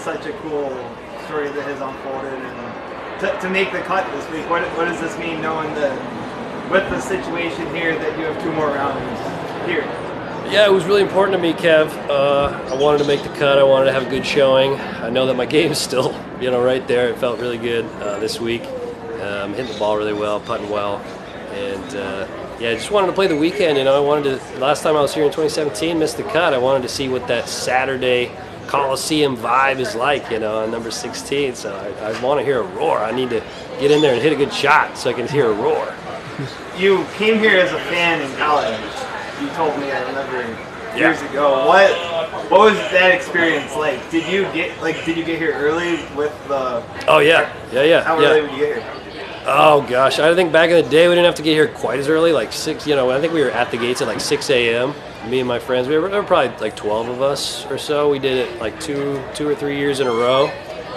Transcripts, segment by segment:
such a cool story that has unfolded, and to make the cut this week, what does this mean, knowing that with the situation here that you have 2 more rounds here? Yeah, it was really important to me, Kev. I wanted to make the cut. I wanted to have a good showing. I know that my game's still, right there. It felt really good this week. Hitting the ball really well, putting well, and I just wanted to play the weekend. I wanted to. Last time I was here in 2017, missed the cut. I wanted to see what that Saturday Coliseum vibe is like, on number 16. So I want to hear a roar. I need to get in there and hit a good shot so I can hear a roar. You came here as a fan in college. You told me, I remember years ago. What was that experience like? Did you get here early with the? Oh yeah. How early would you get here? Oh gosh, I think back in the day we didn't have to get here quite as early, like 6. I think we were at the gates at like 6 a.m. Me and my friends, there were probably like 12 of us or so. We did it like two or 3 years in a row.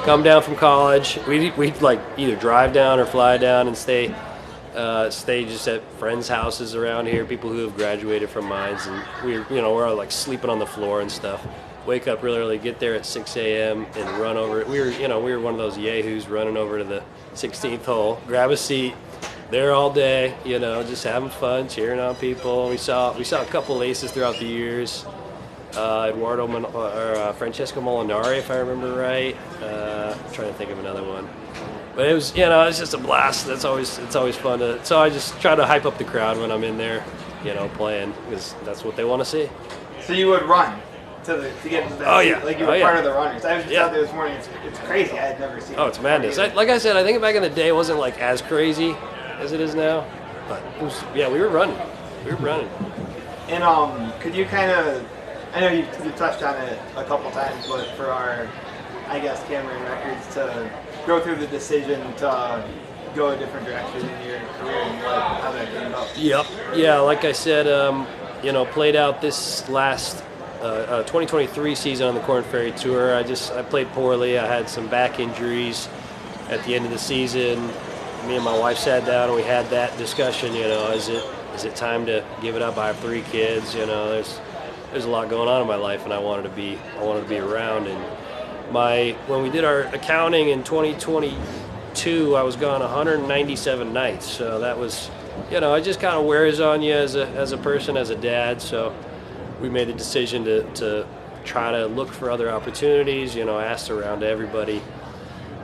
Come down from college, we'd like either drive down or fly down and stay just at friends' houses around here, people who have graduated from mines, and we're all like sleeping on the floor and stuff. Wake up really early, get there at 6 a.m. and run over. We were one of those yahoos running over to the 16th hole, grab a seat, there all day, just having fun, cheering on people. We saw a couple aces throughout the years. Francesco Molinari, if I remember right. I'm trying to think of another one. But it was, it's just a blast. It's always fun to. So I just try to hype up the crowd when I'm in there, playing, because that's what they want to see. So you would run to get into that seat, like you were part of the runners. I was just out there this morning. It's crazy. I had never seen. Oh, it's madness. Like I said, I think back in the day it wasn't like as crazy as it is now. But it was, we were running. And could you kind of? I know you touched on it a couple times, but for our, I guess, Cameron records, to go through the decision to go a different direction in your career and how that came up. Yep. Yeah, like I said, played out this last 2023 season on the Korn Ferry Tour. I played poorly. I had some back injuries at the end of the season. Me and my wife sat down and we had that discussion. Is it time to give it up? I have 3 kids. There's a lot going on in my life, and I wanted to be around. And when we did our accounting in 2022, I was gone 197 nights. So that was, it just kind of wears on you as a person, as a dad. So we made the decision to try to look for other opportunities. Asked around to everybody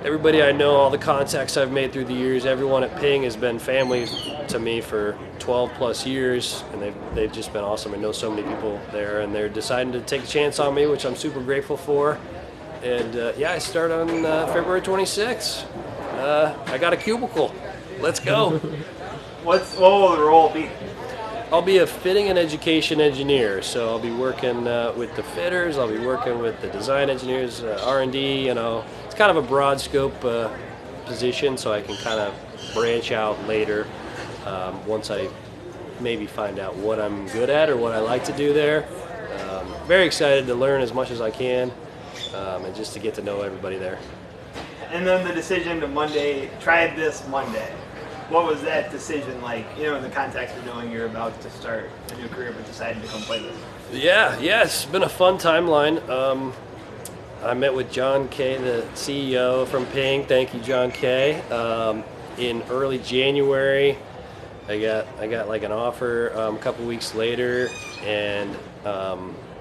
I know, all the contacts I've made through the years. Everyone at Ping has been family to me for 12 plus years, and they've just been awesome. I know so many people there, and they're deciding to take a chance on me, which I'm super grateful for. And I start on February 26th. I got a cubicle. Let's go. What will the role be? I'll be a fitting and education engineer, so I'll be working with the fitters. I'll be working with the design engineers, R&D. It's kind of a broad scope position, so I can kind of branch out later once I maybe find out what I'm good at or what I like to do there. Very excited to learn as much as I can, and just to get to know everybody there. And then the decision to try this Monday. What was that decision like, in the context of knowing you're about to start a new career but deciding to come play this? Yeah, it's been a fun timeline. I met with John Kay, the CEO from Ping. Thank you, John Kay. In early January, I got like an offer a couple weeks later, and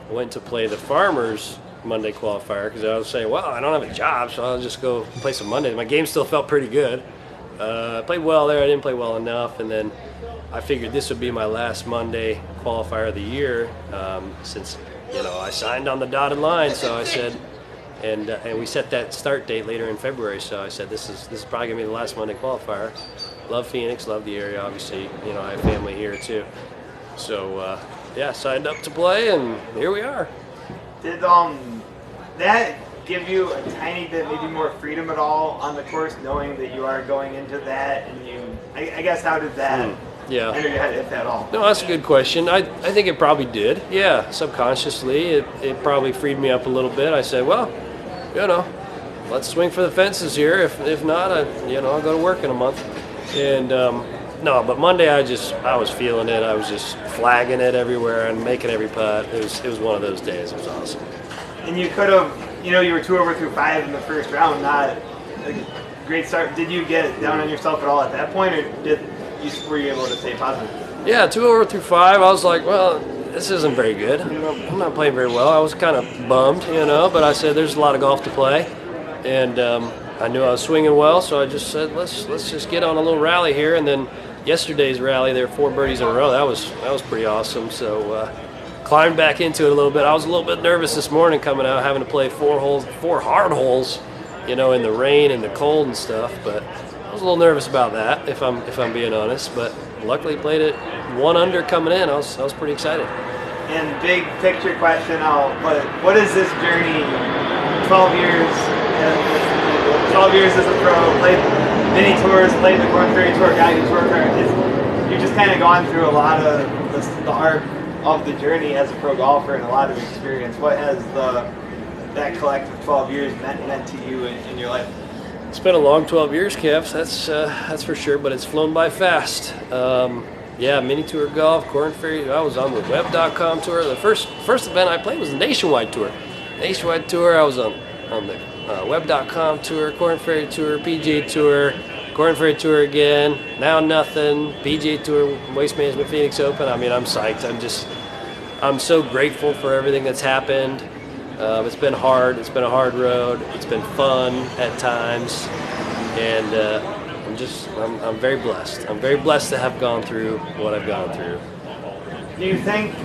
went to play the Farmers Monday Qualifier because I was saying, well, I don't have a job, so I'll just go play some Mondays. My game still felt pretty good. I played well there. I didn't play well enough, and then I figured this would be my last Monday Qualifier of the year, since I signed on the dotted line. So I said, and we set that start date later in February. So I said, this is probably gonna be the last Monday Qualifier. Love Phoenix, love the area. Obviously, I have family here too. So signed up to play, and here we are. Did that give you a tiny bit, maybe more freedom at all on the course, knowing that you are going into that, and I guess how did that enter your head, if at all? No, that's a good question. I think it probably did. Yeah, subconsciously, it probably freed me up a little bit. I said, well, let's swing for the fences here. If not, I'll go to work in a month. And no, but Monday I was feeling it. I was just flagging it everywhere and making every putt. It was one of those days. It was awesome. And you could have you know, you were 2 over through 5 in the first round, not a great start. Did you get down on yourself at all at that point, or were you able to stay positive? Yeah, 2 over through 5. I was like, well, this isn't very good. I'm not playing very well. I was kind of bummed, you know, but I said there's a lot of golf to play, and I knew I was swinging well, so I just said let's just get on a little rally here. And then yesterday's rally, there were 4 birdies in a row. That was pretty awesome. So climbed back into it a little bit. I was a little bit nervous this morning coming out, having to play 4 hard holes, you know, in the rain and the cold and stuff. But I was a little nervous about that, if I'm being honest. But luckily played it 1 under coming in. I was pretty excited. And big picture question, but what is this journey? 12 years, 12 years as a pro, played many tours, played the Korn Ferry Tour, Guide Tour card. You've just kind of gone through a lot of the arc of the journey as a pro golfer and a lot of experience. What has that collective 12 years meant to you in your life? It's been a long 12 years, Kev. That's for sure, but it's flown by fast. Yeah, mini tour golf, Korn Ferry. I was on the web.com tour. The first event I played was the Nationwide tour. Nationwide tour. I was on the web.com tour, Korn Ferry tour, PGA tour, Korn Ferry tour again. Now nothing. PGA tour, Waste Management Phoenix Open. I mean, I'm psyched. I'm so grateful for everything that's happened. It's been hard. It's been a hard road. It's been fun at times, and I'm very blessed. I'm very blessed to have gone through what I've gone through. Do you think,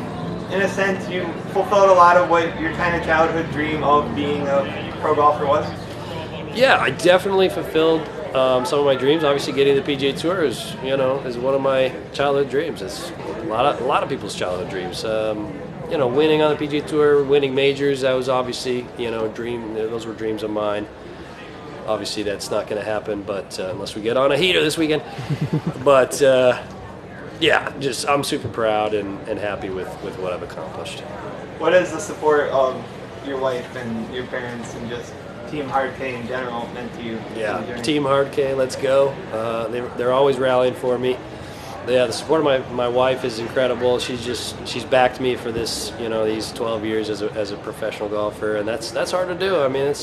in a sense, you fulfilled a lot of what your kind of childhood dream of being a pro golfer was? Yeah, I definitely fulfilled some of my dreams. Obviously, getting the PGA Tour is one of my childhood dreams. It's a lot of people's childhood dreams. Winning on the PGA Tour, winning majors, that was obviously, a dream. Those were dreams of mine. Obviously, that's not going to happen, but unless we get on a heater this weekend. But yeah, I'm super proud and happy with what I've accomplished. What has the support of your wife and your parents and just Team Hard K in general meant to you? Yeah, Team Hard K, let's go. They're always rallying for me. Yeah, the support of my wife is incredible. She's backed me for this, these 12 years as a professional golfer, and that's hard to do. I mean,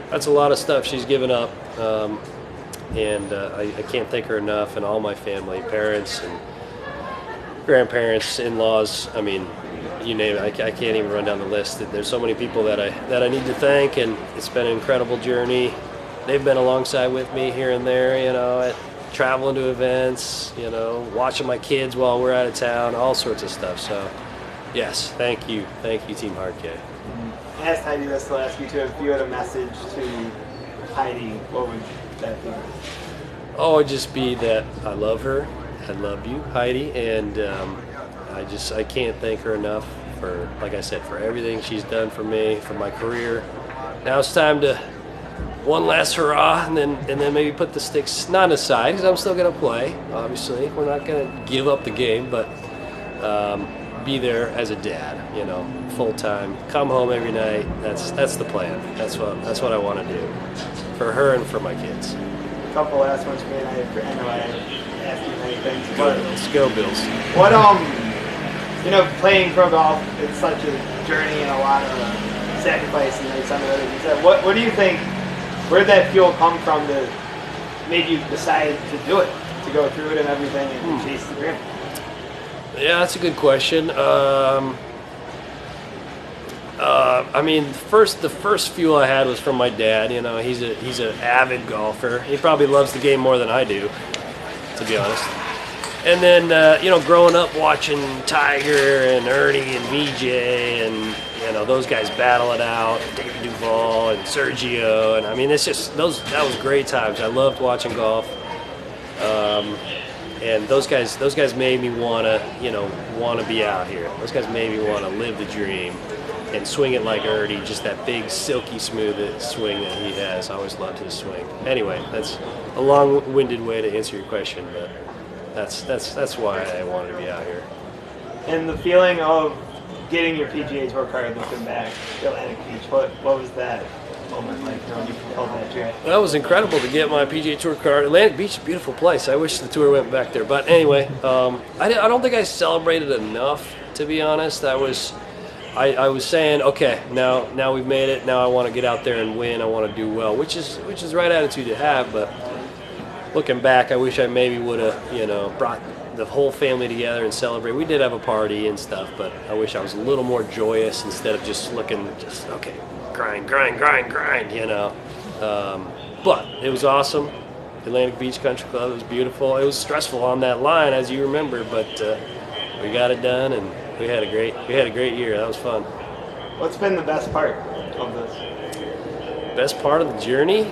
that's a lot of stuff she's given up, and I can't thank her enough. And all my family, parents and grandparents, in-laws. I mean, you name it. I can't even run down the list. There's so many people that I need to thank, and it's been an incredible journey. They've been alongside with me here and there, traveling to events, watching my kids while we're out of town, all sorts of stuff. So, yes, thank you, Team Hard K. I asked Heidi this, I'll ask you too. If you had a message to Heidi, what would that be? Oh, it'd just be that I love her. I love you, Heidi, and I can't thank her enough for, like I said, for everything she's done for me, for my career. Now it's time to one last hurrah, and then maybe put the sticks not aside, because I'm still gonna play. Obviously, we're not gonna give up the game, but be there as a dad, full time. Come home every night. That's the plan. That's what I want to do for her and for my kids. A couple last ones for me, and I know I asked you many things, but let's go, Bills. What playing pro golf, it's such a journey and a lot of sacrifice and some of the other things. What do you think? Where did that fuel come from that made you decide to do it, to go through it and everything and chase the dream? Yeah, that's a good question. I mean, the first fuel I had was from my dad. He's an avid golfer. He probably loves the game more than I do, to be honest. And then, growing up watching Tiger and Ernie and VJ and, those guys battle it out, David Duval and Sergio. And I mean, it's just, that was great times. I loved watching golf. And those guys made me want to be out here. Those guys made me want to live the dream and swing it like Ernie, just that big, silky smooth swing that he has. I always loved his swing. Anyway, that's a long-winded way to answer your question, but that's why I wanted to be out here. And the feeling of getting your PGA Tour card looking back to Atlantic Beach, what was that moment like when you held that dream? That was incredible to get my PGA Tour card. Atlantic Beach is a beautiful place. I wish the tour went back there. But anyway, I don't think I celebrated enough, to be honest. I I was saying, okay, now we've made it. Now I want to get out there and win. I want to do well, which is the right attitude to have. But looking back, I wish I maybe would have, brought the whole family together and celebrate. We did have a party and stuff, but I wish I was a little more joyous instead of just looking, okay, grind. But it was awesome. Atlantic Beach Country Club was beautiful. It was stressful on that line, as you remember, but we got it done, and we had a great year. That was fun. What's been the best part of this? Best part of the journey?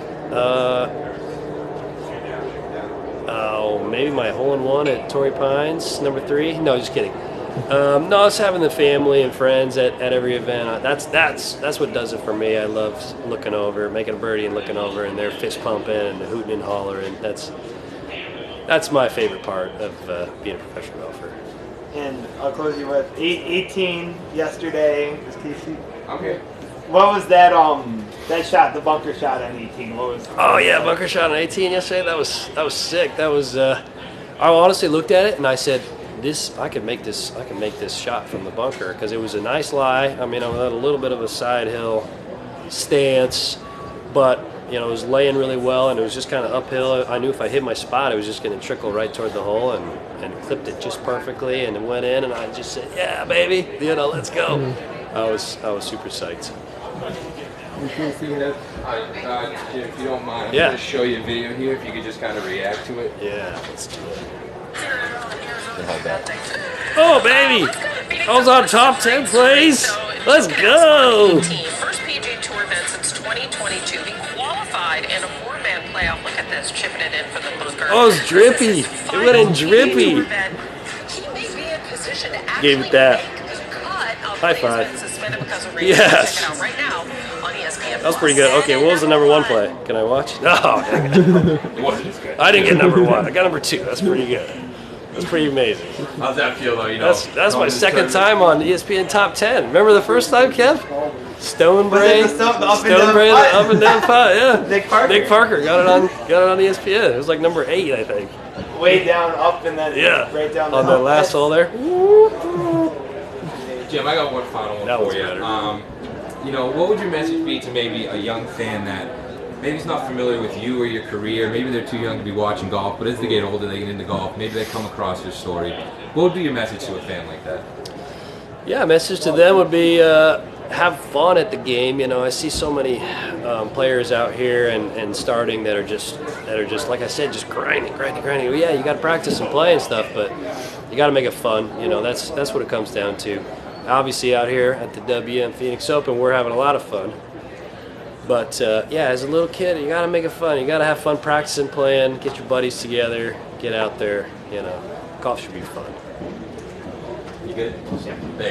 Maybe my hole-in-one at Torrey Pines, number 3. No, just kidding. No, it's having the family and friends at every event. That's what does it for me. I love looking over, making a birdie and looking over, and they're fist pumping and hooting and hollering. That's my favorite part of being a professional golfer. And I'll close you with 18 yesterday. Was Casey? Okay. What was that shot, the bunker shot on 18? What was? Oh yeah, bunker shot on 18 yesterday. That was sick. That was. I honestly looked at it and I said, I can make this shot from the bunker, because it was a nice lie. I mean, I was at a little bit of a side hill stance, but it was laying really well, and it was just kind of uphill. I knew if I hit my spot, it was just going to trickle right toward the hole, and clipped it just perfectly, and it went in, and I just said, yeah, baby, let's go. I was super psyched. If you don't mind, I'm Yeah. going to show you a video here. If you could just kind of react to it. Yeah, let's do it. Hold that. Oh, baby! I was on top 10 plays. Let's go! First PGA Tour event since 2022. He qualified in a 4-man playoff. Look at this, chipping it in for the bunker. Oh, it's drippy. It went in drippy. He may be in position to actually Gave it that. make the cut of High plays five. been suspended because of rain. Yes. Check it out right now on ESPN. That was pretty good. Okay, what was the number 1 play? Can I watch? Oh, dang it. It wasn't as good. I didn't get number 1. I got number 2. That's pretty good. That's pretty amazing. How's that feel, though? That's my second time on ESPN Top 10. Remember the first time, Kev? Stonebray. Was it the up and down Stonebray, putt? the up and down putt. Yeah. Nick Parker. Nick Parker got it on ESPN. It was like number 8, I think. Way down, up, and then Yeah. right down the On the last hole there. Jim, I got one final one That for was you. better. What would your message be to maybe a young fan that maybe is not familiar with you or your career? Maybe they're too young to be watching golf, but as they get older, they get into golf. Maybe they come across your story. What would be your message to a fan like that? Yeah, message to them would be have fun at the game. I see so many players out here and starting that are just like I said, just grinding. Well, yeah, you got to practice and play and stuff, but you got to make it fun. That's what it comes down to. Obviously, out here at the WM Phoenix Open, we're having a lot of fun. But yeah, as a little kid, you got to make it fun. You got to have fun practicing, playing, get your buddies together, get out there. Golf should be fun. You good? Yeah.